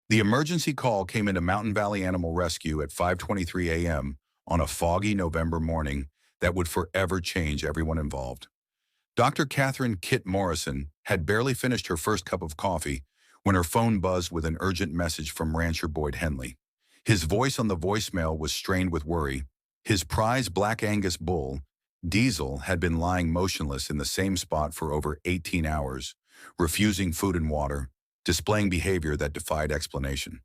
The emergency call came into Mountain Valley Animal Rescue at 5:23 a.m. on a foggy November morning that would forever change everyone involved. Dr. Catherine Kit Morrison had barely finished her first cup of coffee when her phone buzzed with an urgent message from rancher Boyd Henley. His voice on the voicemail was strained with worry. His prize Black Angus bull, Diesel, had been lying motionless in the same spot for over 18 hours, refusing food and water, displaying behavior that defied explanation.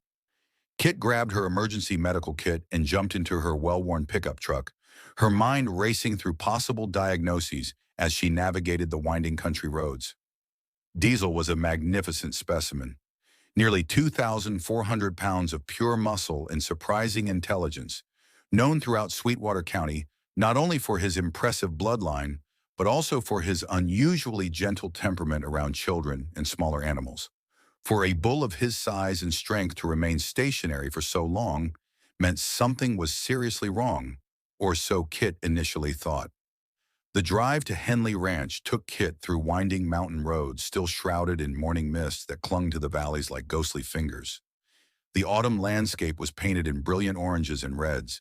Kit grabbed her emergency medical kit and jumped into her well-worn pickup truck, her mind racing through possible diagnoses as she navigated the winding country roads. Diesel was a magnificent specimen, nearly 2,400 pounds of pure muscle and surprising intelligence, known throughout Sweetwater County not only for his impressive bloodline, but also for his unusually gentle temperament around children and smaller animals. For a bull of his size and strength to remain stationary for so long meant something was seriously wrong, or so Kit initially thought. The drive to Henley Ranch took Kit through winding mountain roads still shrouded in morning mist that clung to the valleys like ghostly fingers. The autumn landscape was painted in brilliant oranges and reds,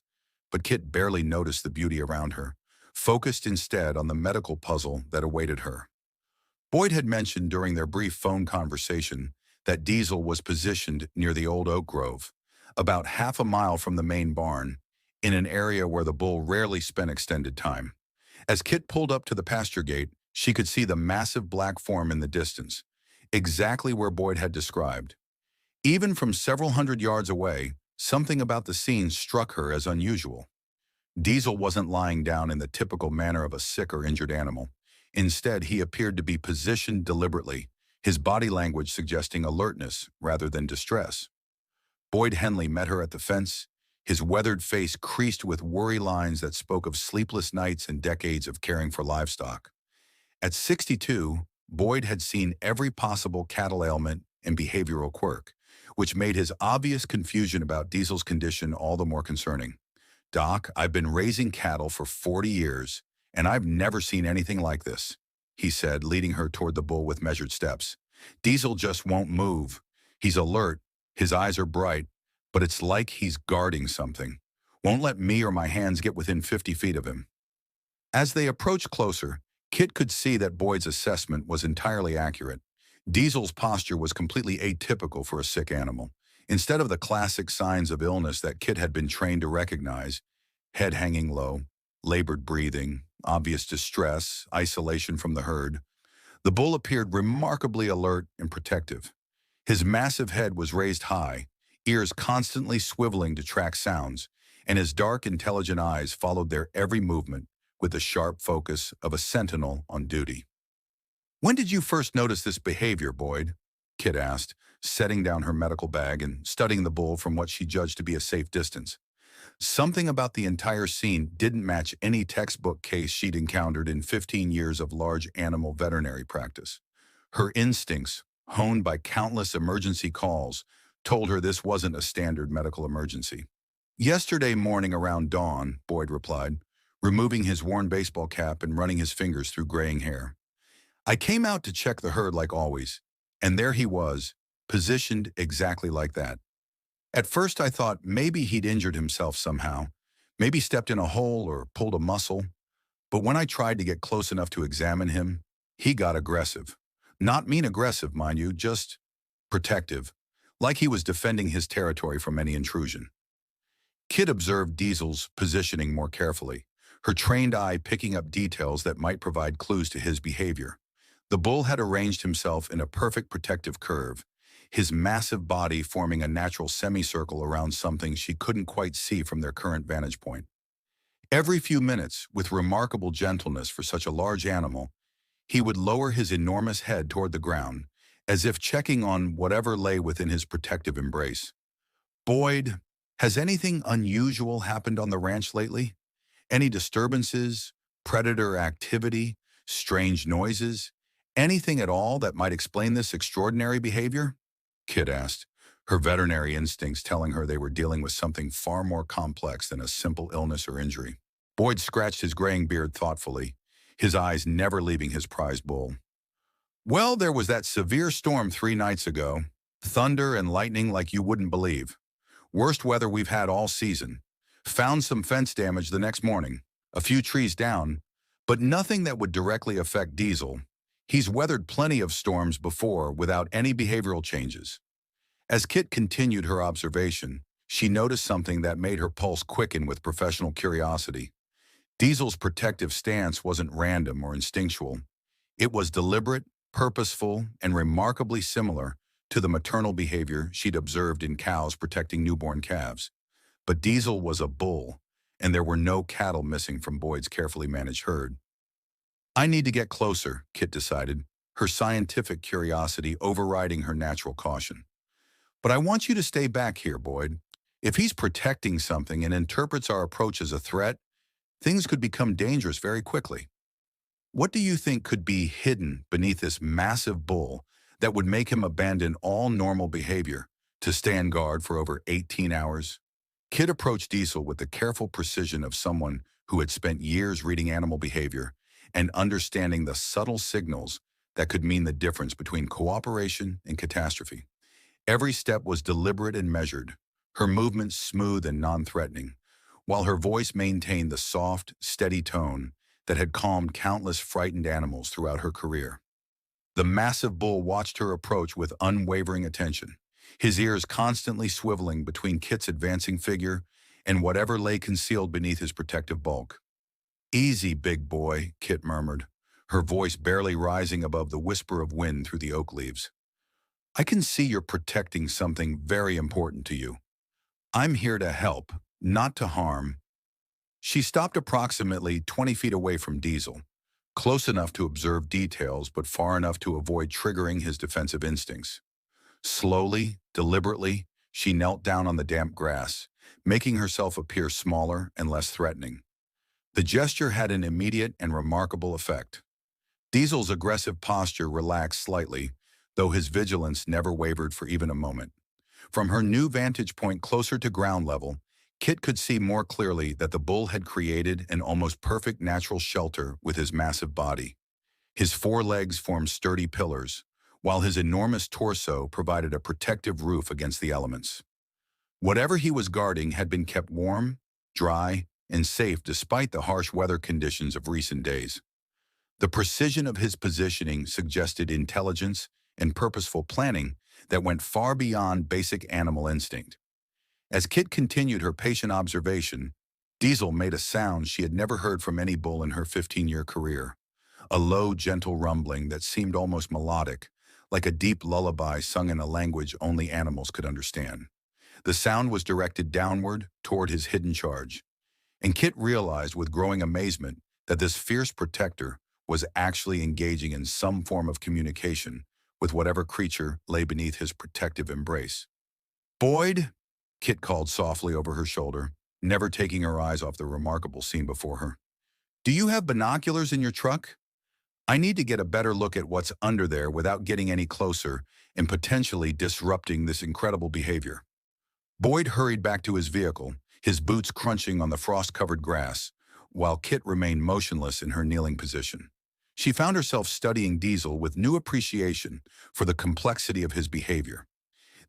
but Kit barely noticed the beauty around her, focused instead on the medical puzzle that awaited her. Boyd had mentioned during their brief phone conversation that Diesel was positioned near the old oak grove, about half a mile from the main barn, in an area where the bull rarely spent extended time. As Kit pulled up to the pasture gate, she could see the massive black form in the distance, exactly where Boyd had described. Even from several hundred yards away, something about the scene struck her as unusual. Diesel wasn't lying down in the typical manner of a sick or injured animal. Instead, he appeared to be positioned deliberately, his body language suggesting alertness rather than distress. Boyd Henley met her at the fence, his weathered face creased with worry lines that spoke of sleepless nights and decades of caring for livestock. At 62, Boyd had seen every possible cattle ailment and behavioral quirk, which made his obvious confusion about Diesel's condition all the more concerning. "Doc, I've been raising cattle for 40 years, and I've never seen anything like this," he said, leading her toward the bull with measured steps. "Diesel just won't move. He's alert, his eyes are bright, but it's like he's guarding something. Won't let me or my hands get within 50 feet of him." As they approached closer, Kit could see that Boyd's assessment was entirely accurate. Diesel's posture was completely atypical for a sick animal. Instead of the classic signs of illness that Kit had been trained to recognize, head hanging low, labored breathing, obvious distress, isolation from the herd, the bull appeared remarkably alert and protective. His massive head was raised high, ears constantly swiveling to track sounds, and his dark, intelligent eyes followed their every movement with the sharp focus of a sentinel on duty. "When did you first notice this behavior, Boyd?" Kit asked, setting down her medical bag and studying the bull from what she judged to be a safe distance. Something about the entire scene didn't match any textbook case she'd encountered in 15 years of large animal veterinary practice. Her instincts, honed by countless emergency calls, told her this wasn't a standard medical emergency. "Yesterday morning around dawn," Boyd replied, removing his worn baseball cap and running his fingers through graying hair. "I came out to check the herd like always, and there he was, positioned exactly like that. At first I thought maybe he'd injured himself somehow, maybe stepped in a hole or pulled a muscle, but when I tried to get close enough to examine him, he got aggressive. Not mean aggressive, mind you, just protective, like he was defending his territory from any intrusion." Kit observed Diesel's positioning more carefully, her trained eye picking up details that might provide clues to his behavior. The bull had arranged himself in a perfect protective curve, his massive body forming a natural semicircle around something she couldn't quite see from their current vantage point. Every few minutes, with remarkable gentleness for such a large animal, he would lower his enormous head toward the ground, as if checking on whatever lay within his protective embrace. "Boyd, has anything unusual happened on the ranch lately? Any disturbances, predator activity, strange noises, anything at all that might explain this extraordinary behavior?" Kit asked, her veterinary instincts telling her they were dealing with something far more complex than a simple illness or injury. Boyd scratched his graying beard thoughtfully, his eyes never leaving his prized bull. "Well, there was that severe storm 3 nights ago. Thunder and lightning like you wouldn't believe. Worst weather we've had all season. Found some fence damage the next morning, a few trees down, but nothing that would directly affect Diesel. He's weathered plenty of storms before without any behavioral changes. As Kit continued her observation, she noticed something that made her pulse quicken with professional curiosity. Diesel's protective stance wasn't random or instinctual. It was deliberate, purposeful, and remarkably similar to the maternal behavior she'd observed in cows protecting newborn calves. But Diesel was a bull, and there were no cattle missing from Boyd's carefully managed herd. I need to get closer, Kit decided, her scientific curiosity overriding her natural caution. But I want you to stay back here, Boyd. If he's protecting something and interprets our approach as a threat, things could become dangerous very quickly. What do you think could be hidden beneath this massive bull that would make him abandon all normal behavior to stand guard for over 18 hours? Kit approached Diesel with the careful precision of someone who had spent years reading animal behavior and understanding the subtle signals that could mean the difference between cooperation and catastrophe. Every step was deliberate and measured, her movements smooth and non-threatening, while her voice maintained the soft, steady tone that had calmed countless frightened animals throughout her career. The massive bull watched her approach with unwavering attention, his ears constantly swiveling between Kit's advancing figure and whatever lay concealed beneath his protective bulk. "Easy, big boy," Kit murmured, her voice barely rising above the whisper of wind through the oak leaves. "I can see you're protecting something very important to you. I'm here to help, not to harm." She stopped approximately 20 feet away from Diesel, close enough to observe details but far enough to avoid triggering his defensive instincts. Slowly, deliberately, she knelt down on the damp grass, making herself appear smaller and less threatening. The gesture had an immediate and remarkable effect. Diesel's aggressive posture relaxed slightly, though his vigilance never wavered for even a moment. From her new vantage point closer to ground level, Kit could see more clearly that the bull had created an almost perfect natural shelter with his massive body. His forelegs formed sturdy pillars, while his enormous torso provided a protective roof against the elements. Whatever he was guarding had been kept warm, dry, and safe despite the harsh weather conditions of recent days. The precision of his positioning suggested intelligence and purposeful planning that went far beyond basic animal instinct. As Kit continued her patient observation, Diesel made a sound she had never heard from any bull in her 15-year career. A low, gentle rumbling that seemed almost melodic, like a deep lullaby sung in a language only animals could understand. The sound was directed downward toward his hidden charge, and Kit realized with growing amazement that this fierce protector was actually engaging in some form of communication with whatever creature lay beneath his protective embrace. "Boyd," Kit called softly over her shoulder, never taking her eyes off the remarkable scene before her. "Do you have binoculars in your truck? I need to get a better look at what's under there without getting any closer and potentially disrupting this incredible behavior." Boyd hurried back to his vehicle, his boots crunching on the frost-covered grass, while Kit remained motionless in her kneeling position. She found herself studying Diesel with new appreciation for the complexity of his behavior.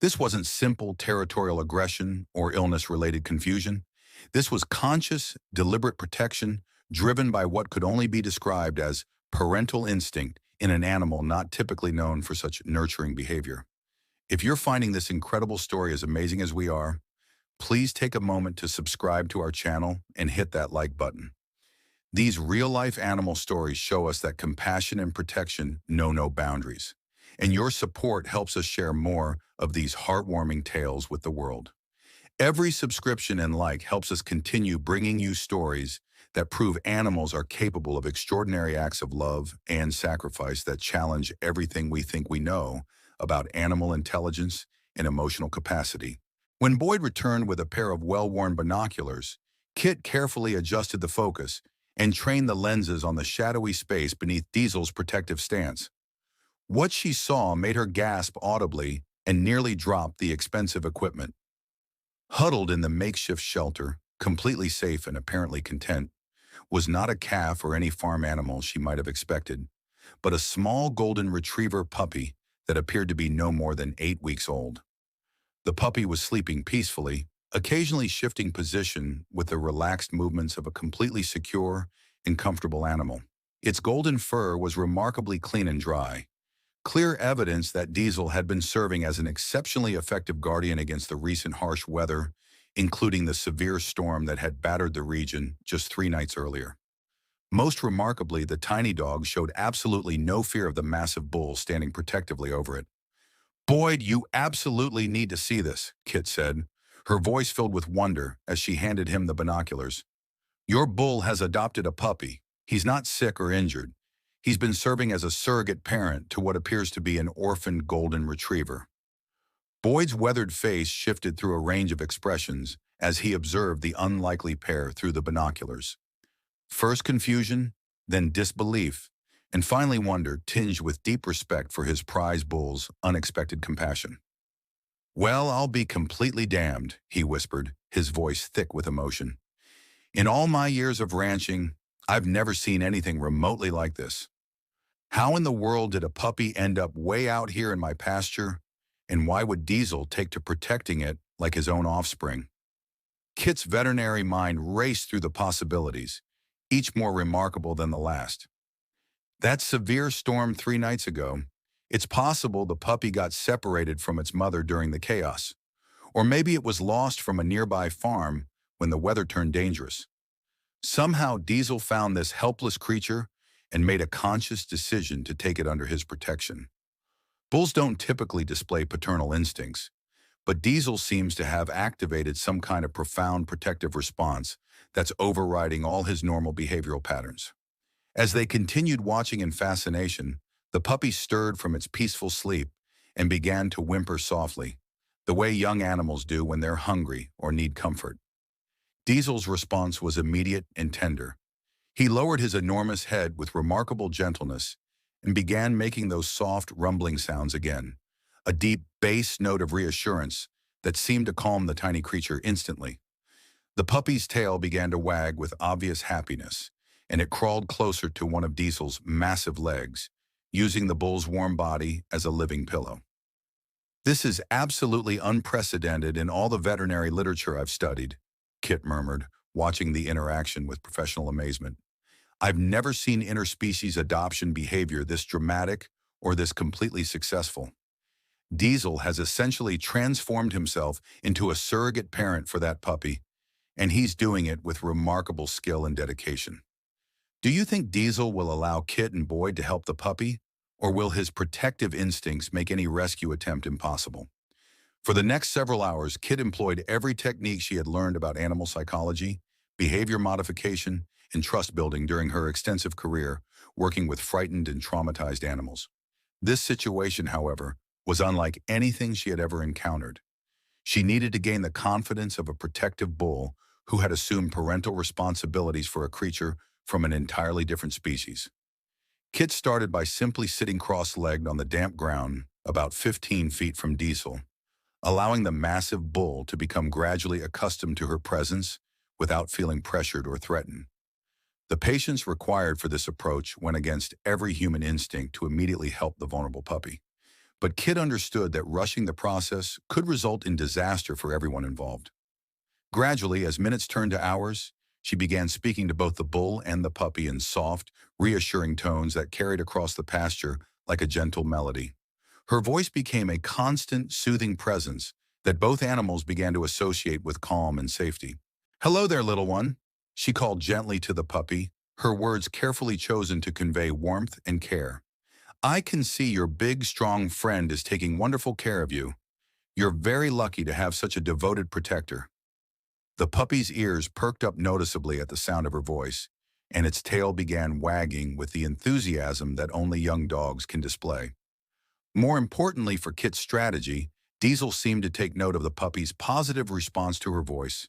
This wasn't simple territorial aggression or illness-related confusion. This was conscious, deliberate protection driven by what could only be described as parental instinct in an animal not typically known for such nurturing behavior. If you're finding this incredible story as amazing as we are, please take a moment to subscribe to our channel and hit that like button. These real-life animal stories show us that compassion and protection know no boundaries, and your support helps us share more of these heartwarming tales with the world. Every subscription and like helps us continue bringing you stories that prove animals are capable of extraordinary acts of love and sacrifice that challenge everything we think we know about animal intelligence and emotional capacity. When Boyd returned with a pair of well-worn binoculars, Kit carefully adjusted the focus and trained the lenses on the shadowy space beneath Diesel's protective stance. What she saw made her gasp audibly and nearly drop the expensive equipment. Huddled in the makeshift shelter, completely safe and apparently content, was not a calf or any farm animal she might have expected, but a small golden retriever puppy that appeared to be no more than 8 weeks old. The puppy was sleeping peacefully, occasionally shifting position with the relaxed movements of a completely secure and comfortable animal. Its golden fur was remarkably clean and dry, clear evidence that Diesel had been serving as an exceptionally effective guardian against the recent harsh weather, including the severe storm that had battered the region just 3 nights earlier. Most remarkably, the tiny dog showed absolutely no fear of the massive bull standing protectively over it. "Boyd, you absolutely need to see this," Kit said, her voice filled with wonder as she handed him the binoculars. "Your bull has adopted a puppy. He's not sick or injured. He's been serving as a surrogate parent to what appears to be an orphaned golden retriever." Boyd's weathered face shifted through a range of expressions as he observed the unlikely pair through the binoculars. First confusion, then disbelief, and finally wonder tinged with deep respect for his prize bull's unexpected compassion. "Well, I'll be completely damned," he whispered, his voice thick with emotion. "In all my years of ranching, I've never seen anything remotely like this. How in the world did a puppy end up way out here in my pasture, and why would Diesel take to protecting it like his own offspring?" Kit's veterinary mind raced through the possibilities, each more remarkable than the last. That severe storm 3 nights ago, it's possible the puppy got separated from its mother during the chaos. Or maybe it was lost from a nearby farm when the weather turned dangerous. Somehow Diesel found this helpless creature and made a conscious decision to take it under his protection. Bulls don't typically display paternal instincts, but Diesel seems to have activated some kind of profound protective response that's overriding all his normal behavioral patterns. As they continued watching in fascination, the puppy stirred from its peaceful sleep and began to whimper softly, the way young animals do when they're hungry or need comfort. Diesel's response was immediate and tender. He lowered his enormous head with remarkable gentleness and began making those soft, rumbling sounds again, a deep bass note of reassurance that seemed to calm the tiny creature instantly. The puppy's tail began to wag with obvious happiness, and it crawled closer to one of Diesel's massive legs, using the bull's warm body as a living pillow. "This is absolutely unprecedented in all the veterinary literature I've studied," Kit murmured, watching the interaction with professional amazement. "I've never seen interspecies adoption behavior this dramatic or this completely successful. Diesel has essentially transformed himself into a surrogate parent for that puppy, and he's doing it with remarkable skill and dedication. Do you think Diesel will allow Kit and Boyd to help the puppy, or will his protective instincts make any rescue attempt impossible?" For the next several hours, Kit employed every technique she had learned about animal psychology, behavior modification, and trust building during her extensive career working with frightened and traumatized animals. This situation, however, was unlike anything she had ever encountered. She needed to gain the confidence of a protective bull who had assumed parental responsibilities for a creature from an entirely different species. Kit started by simply sitting cross-legged on the damp ground about 15 feet from Diesel, allowing the massive bull to become gradually accustomed to her presence without feeling pressured or threatened. The patience required for this approach went against every human instinct to immediately help the vulnerable puppy. But Kit understood that rushing the process could result in disaster for everyone involved. Gradually, as minutes turned to hours, she began speaking to both the bull and the puppy in soft, reassuring tones that carried across the pasture like a gentle melody. Her voice became a constant, soothing presence that both animals began to associate with calm and safety. "Hello there, little one," she called gently to the puppy, her words carefully chosen to convey warmth and care. "I can see your big, strong friend is taking wonderful care of you. You're very lucky to have such a devoted protector." The puppy's ears perked up noticeably at the sound of her voice, and its tail began wagging with the enthusiasm that only young dogs can display. More importantly for Kit's strategy, Diesel seemed to take note of the puppy's positive response to her voice,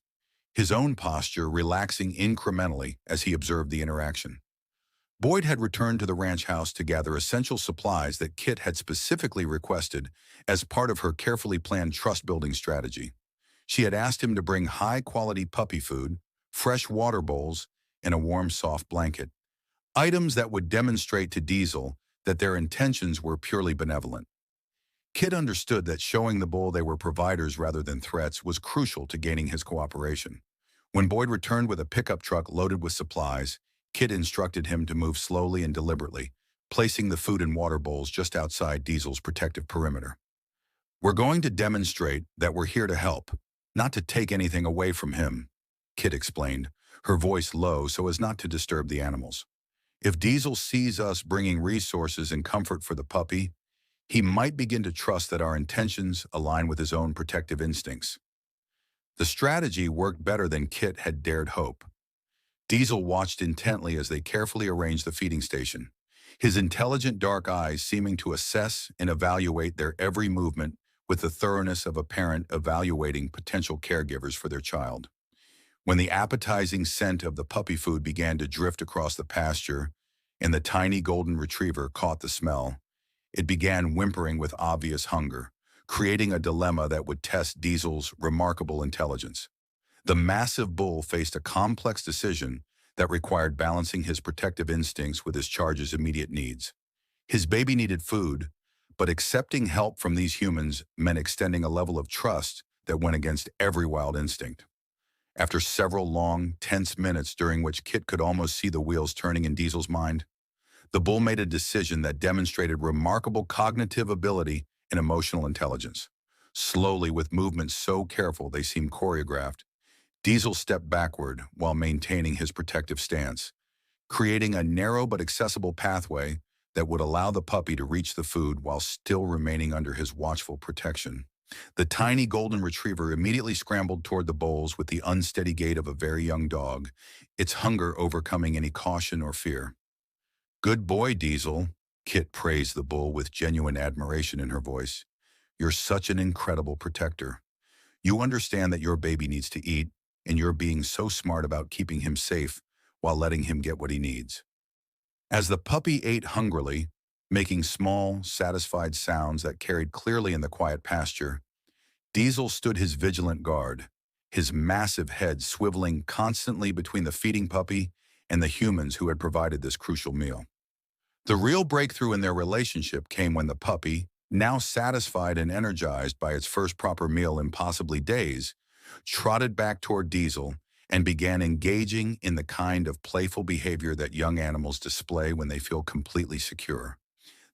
his own posture relaxing incrementally as he observed the interaction. Boyd had returned to the ranch house to gather essential supplies that Kit had specifically requested as part of her carefully planned trust-building strategy. She had asked him to bring high-quality puppy food, fresh water bowls, and a warm, soft blanket, items that would demonstrate to Diesel that their intentions were purely benevolent. Kit understood that showing the bull they were providers rather than threats was crucial to gaining his cooperation. When Boyd returned with a pickup truck loaded with supplies, Kit instructed him to move slowly and deliberately, placing the food and water bowls just outside Diesel's protective perimeter. "We're going to demonstrate that we're here to help, not to take anything away from him," Kit explained, her voice low so as not to disturb the animals. "If Diesel sees us bringing resources and comfort for the puppy, he might begin to trust that our intentions align with his own protective instincts." The strategy worked better than Kit had dared hope. Diesel watched intently as they carefully arranged the feeding station, his intelligent dark eyes seeming to assess and evaluate their every movement with the thoroughness of a parent evaluating potential caregivers for their child. When the appetizing scent of the puppy food began to drift across the pasture and the tiny golden retriever caught the smell, it began whimpering with obvious hunger, creating a dilemma that would test Diesel's remarkable intelligence. The massive bull faced a complex decision that required balancing his protective instincts with his charge's immediate needs. His baby needed food, but accepting help from these humans meant extending a level of trust that went against every wild instinct. After several long, tense minutes during which Kit could almost see the wheels turning in Diesel's mind, the bull made a decision that demonstrated remarkable cognitive ability and emotional intelligence. Slowly, with movements so careful they seemed choreographed, Diesel stepped backward while maintaining his protective stance, creating a narrow but accessible pathway that would allow the puppy to reach the food while still remaining under his watchful protection. The tiny golden retriever immediately scrambled toward the bowls with the unsteady gait of a very young dog, its hunger overcoming any caution or fear. "Good boy, Diesel," Kit praised the bull with genuine admiration in her voice. "You're such an incredible protector. You understand that your baby needs to eat, and you're being so smart about keeping him safe while letting him get what he needs." As the puppy ate hungrily, making small, satisfied sounds that carried clearly in the quiet pasture, Diesel stood his vigilant guard, his massive head swiveling constantly between the feeding puppy and the humans who had provided this crucial meal. The real breakthrough in their relationship came when the puppy, now satisfied and energized by its first proper meal in possibly days, trotted back toward Diesel and began engaging in the kind of playful behavior that young animals display when they feel completely secure.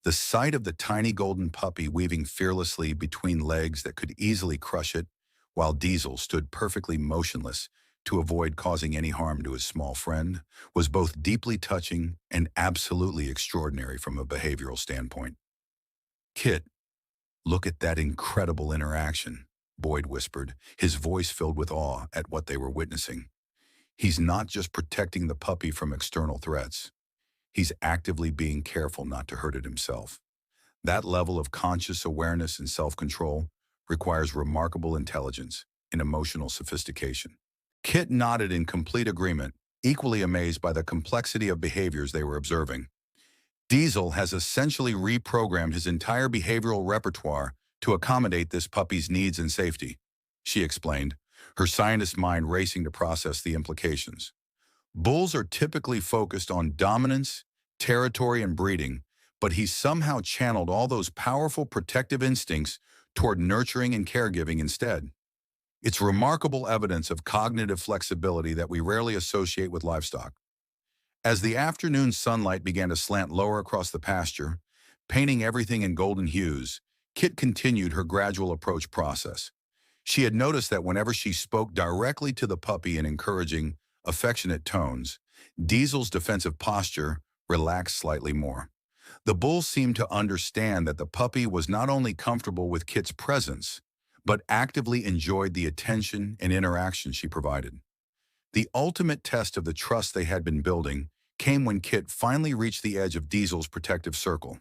The sight of the tiny golden puppy weaving fearlessly between legs that could easily crush it, while Diesel stood perfectly motionless to avoid causing any harm to his small friend, was both deeply touching and absolutely extraordinary from a behavioral standpoint. "Kit, look at that incredible interaction," Boyd whispered, his voice filled with awe at what they were witnessing. "He's not just protecting the puppy from external threats. He's actively being careful not to hurt it himself. That level of conscious awareness and self-control requires remarkable intelligence and emotional sophistication." Kit nodded in complete agreement, equally amazed by the complexity of behaviors they were observing. "Diesel has essentially reprogrammed his entire behavioral repertoire to accommodate this puppy's needs and safety," she explained, her scientist mind racing to process the implications. "Bulls are typically focused on dominance, territory, and breeding, but he's somehow channeled all those powerful protective instincts toward nurturing and caregiving instead. It's remarkable evidence of cognitive flexibility that we rarely associate with livestock." As the afternoon sunlight began to slant lower across the pasture, painting everything in golden hues, Kit continued her gradual approach process. She had noticed that whenever she spoke directly to the puppy in encouraging, affectionate tones, Diesel's defensive posture relaxed slightly more. The bull seemed to understand that the puppy was not only comfortable with Kit's presence, but actively enjoyed the attention and interaction she provided. The ultimate test of the trust they had been building came when Kit finally reached the edge of Diesel's protective circle,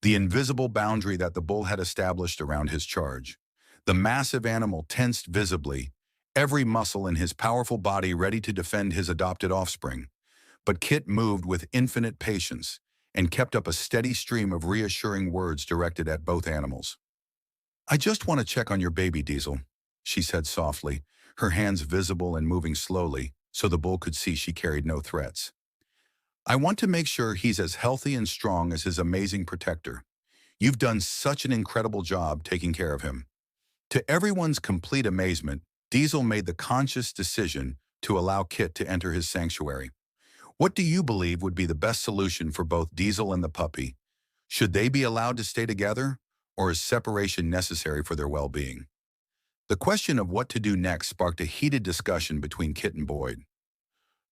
the invisible boundary that the bull had established around his charge. The massive animal tensed visibly, every muscle in his powerful body ready to defend his adopted offspring. But Kit moved with infinite patience and kept up a steady stream of reassuring words directed at both animals. "I just want to check on your baby, Diesel," she said softly, her hands visible and moving slowly so the bull could see she carried no threats. "I want to make sure he's as healthy and strong as his amazing protector. You've done such an incredible job taking care of him." To everyone's complete amazement, Diesel made the conscious decision to allow Kit to enter his sanctuary. What do you believe would be the best solution for both Diesel and the puppy? Should they be allowed to stay together, or is separation necessary for their well-being? The question of what to do next sparked a heated discussion between Kit and Boyd.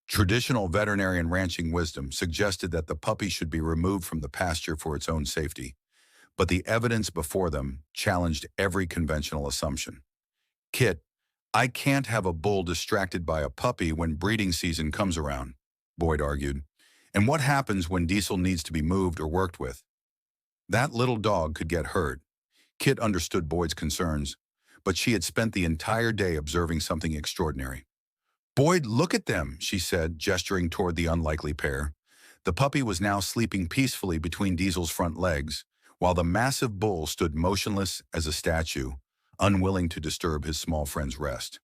Traditional veterinarian ranching wisdom suggested that the puppy should be removed from the pasture for its own safety, but the evidence before them challenged every conventional assumption. "Kit, I can't have a bull distracted by a puppy when breeding season comes around," Boyd argued. "And what happens when Diesel needs to be moved or worked with? That little dog could get hurt." Kit understood Boyd's concerns, but she had spent the entire day observing something extraordinary. "Boyd, look at them," she said, gesturing toward the unlikely pair. The puppy was now sleeping peacefully between Diesel's front legs, while the massive bull stood motionless as a statue, unwilling to disturb his small friend's rest.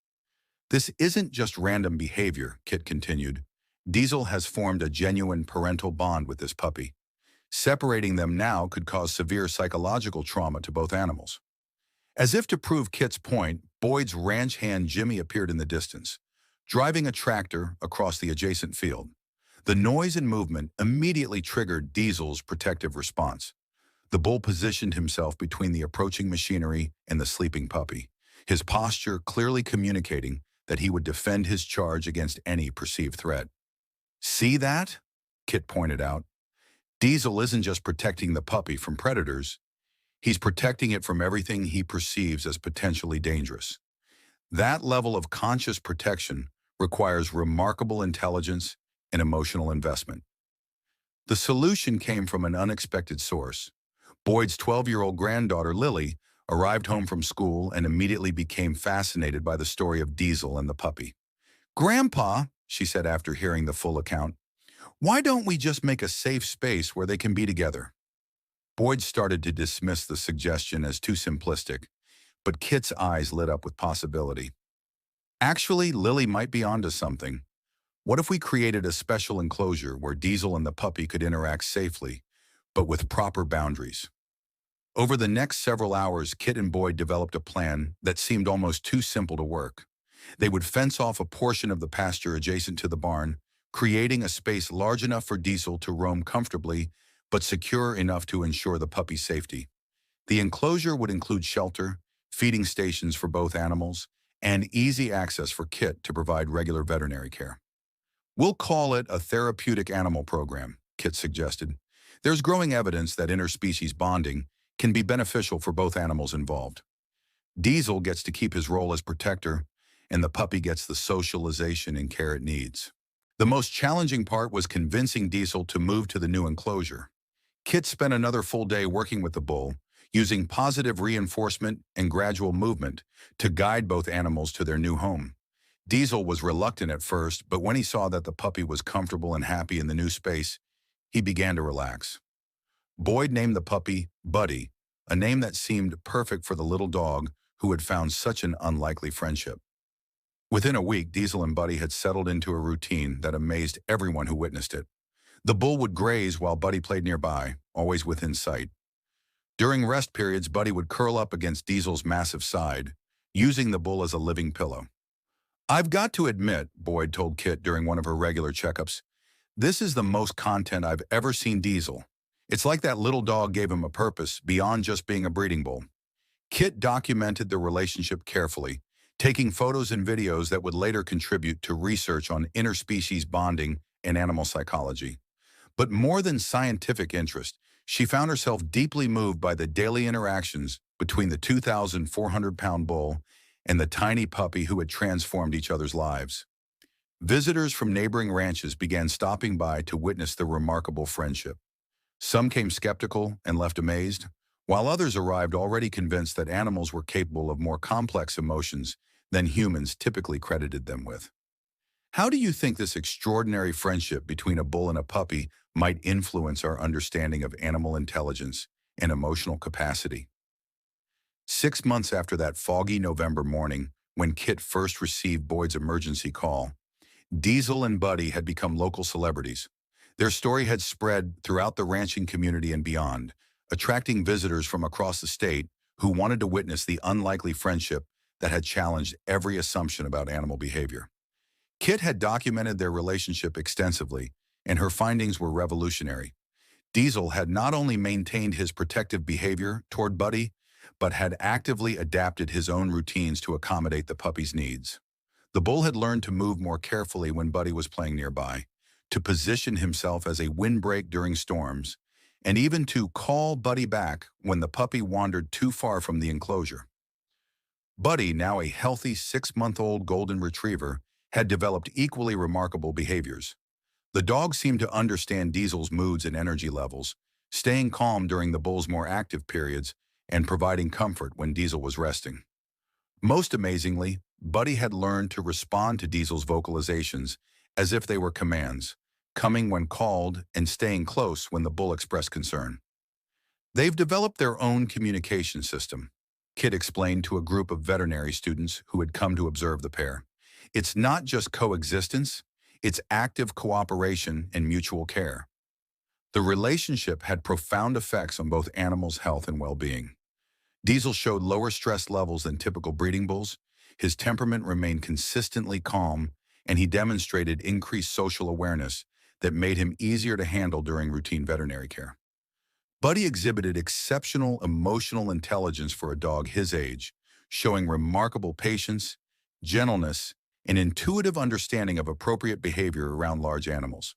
"This isn't just random behavior," Kit continued. "Diesel has formed a genuine parental bond with this puppy. Separating them now could cause severe psychological trauma to both animals." As if to prove Kit's point, Boyd's ranch hand Jimmy appeared in the distance, driving a tractor across the adjacent field. The noise and movement immediately triggered Diesel's protective response. The bull positioned himself between the approaching machinery and the sleeping puppy, his posture clearly communicating that he would defend his charge against any perceived threat. "See that?" Kit pointed out. "Diesel isn't just protecting the puppy from predators, he's protecting it from everything he perceives as potentially dangerous. That level of conscious protection requires remarkable intelligence and emotional investment." The solution came from an unexpected source. Boyd's 12-year-old granddaughter, Lily, arrived home from school and immediately became fascinated by the story of Diesel and the puppy. "Grandpa," she said after hearing the full account, "why don't we just make a safe space where they can be together?" Boyd started to dismiss the suggestion as too simplistic, but Kit's eyes lit up with possibility. "Actually, Lily might be onto something. What if we created a special enclosure where Diesel and the puppy could interact safely, but with proper boundaries?" Over the next several hours, Kit and Boyd developed a plan that seemed almost too simple to work. They would fence off a portion of the pasture adjacent to the barn, creating a space large enough for Diesel to roam comfortably, but secure enough to ensure the puppy's safety. The enclosure would include shelter, feeding stations for both animals, and easy access for Kit to provide regular veterinary care. "We'll call it a therapeutic animal program," Kit suggested. "There's growing evidence that interspecies bonding can be beneficial for both animals involved. Diesel gets to keep his role as protector, and the puppy gets the socialization and care it needs." The most challenging part was convincing Diesel to move to the new enclosure. Kit spent another full day working with the bull, using positive reinforcement and gradual movement to guide both animals to their new home. Diesel was reluctant at first, but when he saw that the puppy was comfortable and happy in the new space, he began to relax. Boyd named the puppy Buddy, a name that seemed perfect for the little dog who had found such an unlikely friendship. Within a week, Diesel and Buddy had settled into a routine that amazed everyone who witnessed it. The bull would graze while Buddy played nearby, always within sight. During rest periods, Buddy would curl up against Diesel's massive side, using the bull as a living pillow. "I've got to admit," Boyd told Kit during one of her regular checkups, "this is the most content I've ever seen Diesel. It's like that little dog gave him a purpose beyond just being a breeding bull." Kit documented the relationship carefully, taking photos and videos that would later contribute to research on interspecies bonding and animal psychology. But more than scientific interest, she found herself deeply moved by the daily interactions between the 2,400-pound bull and the tiny puppy who had transformed each other's lives. Visitors from neighboring ranches began stopping by to witness the remarkable friendship. Some came skeptical and left amazed, while others arrived already convinced that animals were capable of more complex emotions than humans typically credited them with. How do you think this extraordinary friendship between a bull and a puppy might influence our understanding of animal intelligence and emotional capacity? 6 months after that foggy November morning, when Kit first received Boyd's emergency call, Diesel and Buddy had become local celebrities. Their story had spread throughout the ranching community and beyond, attracting visitors from across the state who wanted to witness the unlikely friendship that had challenged every assumption about animal behavior. Kit had documented their relationship extensively, and her findings were revolutionary. Diesel had not only maintained his protective behavior toward Buddy, but had actively adapted his own routines to accommodate the puppy's needs. The bull had learned to move more carefully when Buddy was playing nearby, to position himself as a windbreak during storms, and even to call Buddy back when the puppy wandered too far from the enclosure. Buddy, now a healthy 6-month-old golden retriever, had developed equally remarkable behaviors. The dog seemed to understand Diesel's moods and energy levels, staying calm during the bull's more active periods and providing comfort when Diesel was resting. Most amazingly, Buddy had learned to respond to Diesel's vocalizations as if they were commands, coming when called and staying close when the bull expressed concern. They've developed their own communication system, Kit explained to a group of veterinary students who had come to observe the pair. It's not just coexistence, it's active cooperation and mutual care. The relationship had profound effects on both animals' health and well-being. Diesel showed lower stress levels than typical breeding bulls, his temperament remained consistently calm, and he demonstrated increased social awareness that made him easier to handle during routine veterinary care. Buddy exhibited exceptional emotional intelligence for a dog his age, showing remarkable patience, gentleness, and intuitive understanding of appropriate behavior around large animals.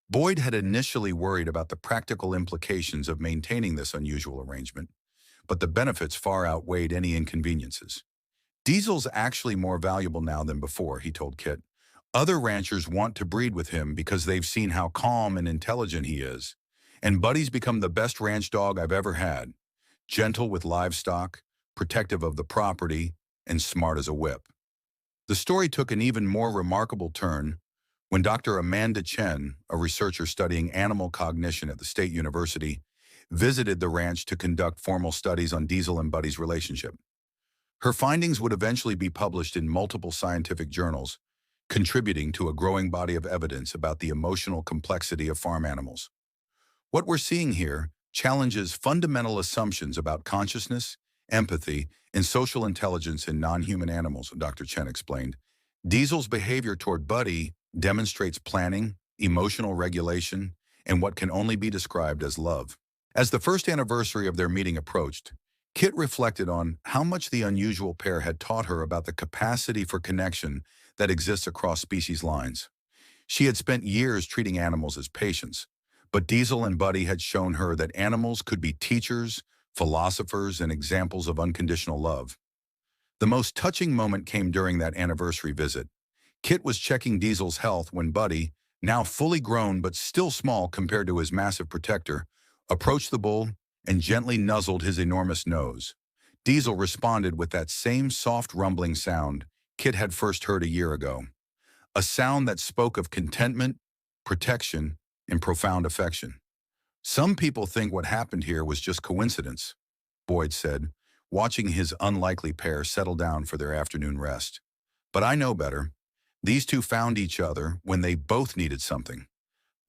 Boyd had initially worried about the practical implications of maintaining this unusual arrangement, but the benefits far outweighed any inconveniences. Diesel's actually more valuable now than before, he told Kit. Other ranchers want to breed with him because they've seen how calm and intelligent he is. And Buddy's become the best ranch dog I've ever had. Gentle with livestock, protective of the property, and smart as a whip. The story took an even more remarkable turn when Dr. Amanda Chen, a researcher studying animal cognition at the State University, visited the ranch to conduct formal studies on Diesel and Buddy's relationship. Her findings would eventually be published in multiple scientific journals, contributing to a growing body of evidence about the emotional complexity of farm animals. What we're seeing here challenges fundamental assumptions about consciousness, empathy, and social intelligence in non-human animals, Dr. Chen explained. Diesel's behavior toward Buddy demonstrates planning, emotional regulation, and what can only be described as love. As the first anniversary of their meeting approached, Kit reflected on how much the unusual pair had taught her about the capacity for connection that exists across species lines. She had spent years treating animals as patients, but Diesel and Buddy had shown her that animals could be teachers, philosophers, and examples of unconditional love. The most touching moment came during that anniversary visit. Kit was checking Diesel's health when Buddy, now fully grown but still small compared to his massive protector, approached the bull and gently nuzzled his enormous nose. Diesel responded with that same soft rumbling sound Kit had first heard a year ago, a sound that spoke of contentment, protection, and profound affection. Some people think what happened here was just coincidence, Boyd said, watching his unlikely pair settle down for their afternoon rest. But I know better. These two found each other when they both needed something.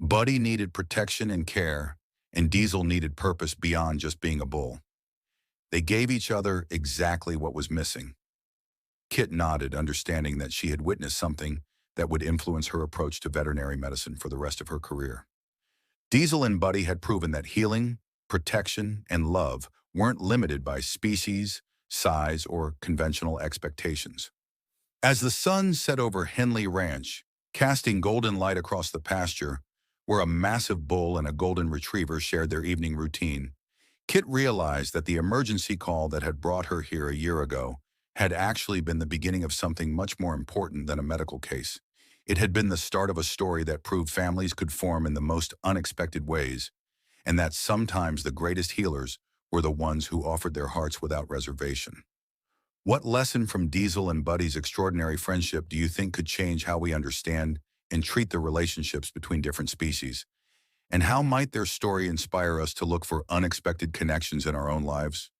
Buddy needed protection and care, and Diesel needed purpose beyond just being a bull. They gave each other exactly what was missing. Kit nodded, understanding that she had witnessed something that would influence her approach to veterinary medicine for the rest of her career. Diesel and Buddy had proven that healing, protection, and love weren't limited by species, size, or conventional expectations. As the sun set over Henley Ranch, casting golden light across the pasture, where a massive bull and a golden retriever shared their evening routine, Kit realized that the emergency call that had brought her here a year ago had actually been the beginning of something much more important than a medical case. It had been the start of a story that proved families could form in the most unexpected ways, and that sometimes the greatest healers were the ones who offered their hearts without reservation. What lesson from Diesel and Buddy's extraordinary friendship do you think could change how we understand and treat the relationships between different species? And how might their story inspire us to look for unexpected connections in our own lives?